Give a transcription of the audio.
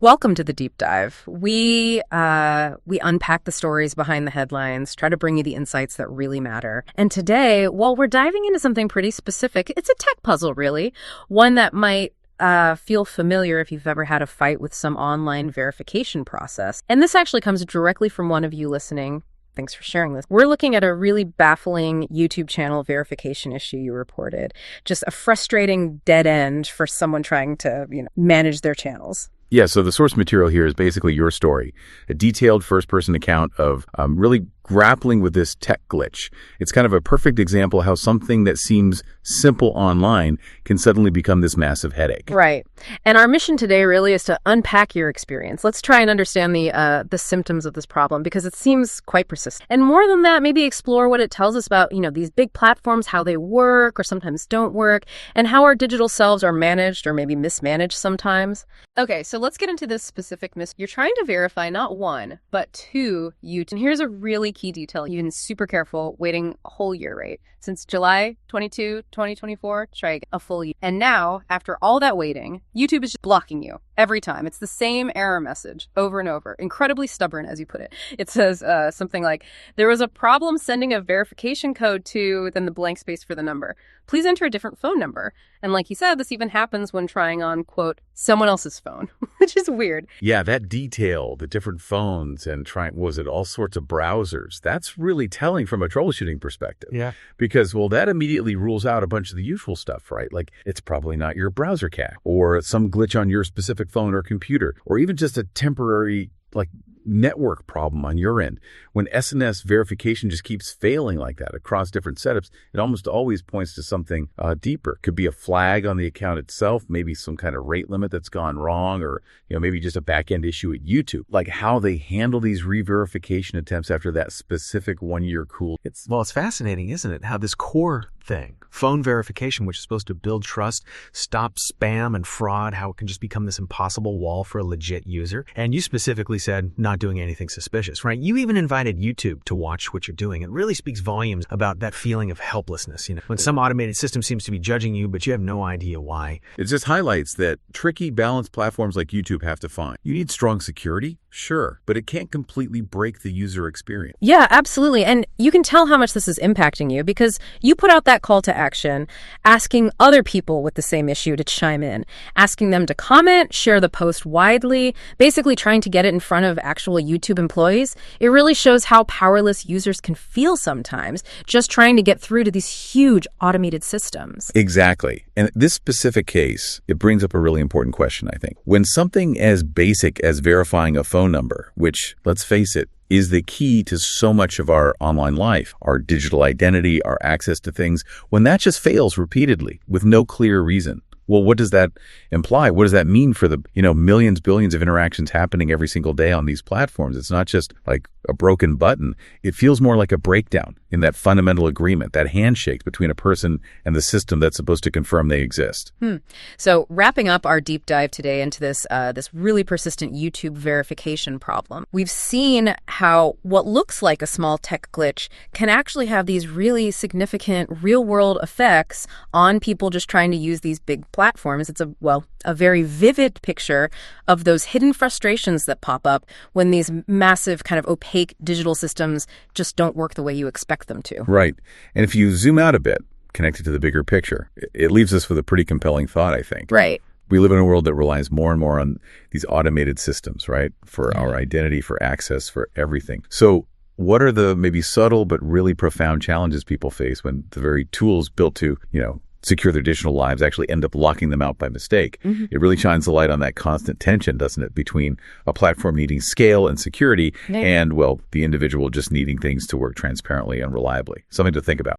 Welcome to the deep dive. We unpack the stories behind the headlines, try to bring you the insights that really matter. And today, while we're diving into something pretty specific, it's a tech puzzle, really, one that might feel familiar if you've ever had a fight with some online verification process. And this actually comes directly from one of you listening. Thanks for sharing this. We're looking at a really baffling YouTube channel verification issue you reported. Just a frustrating dead end for someone trying to, manage their channels. Yeah, so the source material here is basically your story, a detailed first-person account of really grappling with this tech glitch. It's kind of a perfect example of how something that seems simple online can suddenly become this massive headache. Right. And our mission today really is to unpack your experience. Let's try and understand the symptoms of this problem because it seems quite persistent. And more than that, maybe explore what it tells us about, these big platforms, how they work or sometimes don't work, and how our digital selves are managed or maybe mismanaged sometimes. Okay, so let's get into this specific You're trying to verify not one, but two YouTube. And here's a really key detail. You've been super careful, waiting a whole year, right? Since July 22, 2024, try a full year. And now, after all that waiting, YouTube is just blocking you every time. It's the same error message over and over. Incredibly stubborn, as you put it. It says something like, there was a problem sending a verification code to, then the blank space for the number. Please enter a different phone number. And like you said, this even happens when trying on, quote, someone else's phone, which is weird. Yeah, that detail, the different phones and all sorts of browsers, that's really telling from a troubleshooting perspective. Yeah. Because, that immediately rules out a bunch of the usual stuff, right? Like it's probably not your browser cache or some glitch on your specific phone or computer, or even just a temporary, network problem on your end. When SNS verification just keeps failing like that across different setups, it almost always points to something deeper. Could be a flag on the account itself, maybe some kind of rate limit that's gone wrong, or maybe just a back-end issue at YouTube. Like how they handle these re-verification attempts after that specific one-year cool. It's fascinating, isn't it? How this core thing, phone verification, which is supposed to build trust, stop spam and fraud, how it can just become this impossible wall for a legit user. And you specifically said not doing anything suspicious, right? You even invited YouTube to watch what you're doing. It really speaks volumes about that feeling of helplessness, when some automated system seems to be judging you, but you have no idea why. It just highlights that tricky balance platforms like YouTube have to find. You need strong security, sure, but it can't completely break the user experience. Yeah, absolutely. And you can tell how much this is impacting you because you put out that call to action, asking other people with the same issue to chime in, asking them to comment, share the post widely, basically trying to get it in front of actual YouTube employees. It really shows how powerless users can feel sometimes just trying to get through to these huge automated systems. Exactly. And this specific case, it brings up a really important question, I think. When something as basic as verifying a phone number, which, let's face it, is the key to so much of our online life, our digital identity, our access to things, when that just fails repeatedly with no clear reason. Well, what does that imply? What does that mean for the, millions, billions of interactions happening every single day on these platforms? It's not just like a broken button. It feels more like a breakdown in that fundamental agreement, that handshake between a person and the system that's supposed to confirm they exist. So wrapping up our deep dive today into this really persistent YouTube verification problem, we've seen how what looks like a small tech glitch can actually have these really significant real-world effects on people just trying to use these big platforms. It's a very vivid picture of those hidden frustrations that pop up when these massive kind of opaque digital systems just don't work the way you expect them to. Right. And if you zoom out a bit, connected to the bigger picture, it leaves us with a pretty compelling thought, I think. Right. We live in a world that relies more and more on these automated systems, right? For our identity, for access, for everything. So what are the maybe subtle but really profound challenges people face when the very tools built to, secure their digital lives actually end up locking them out by mistake? Mm-hmm. It really shines the light on that constant tension, doesn't it, between a platform needing scale and security and, the individual just needing things to work transparently and reliably. Something to think about.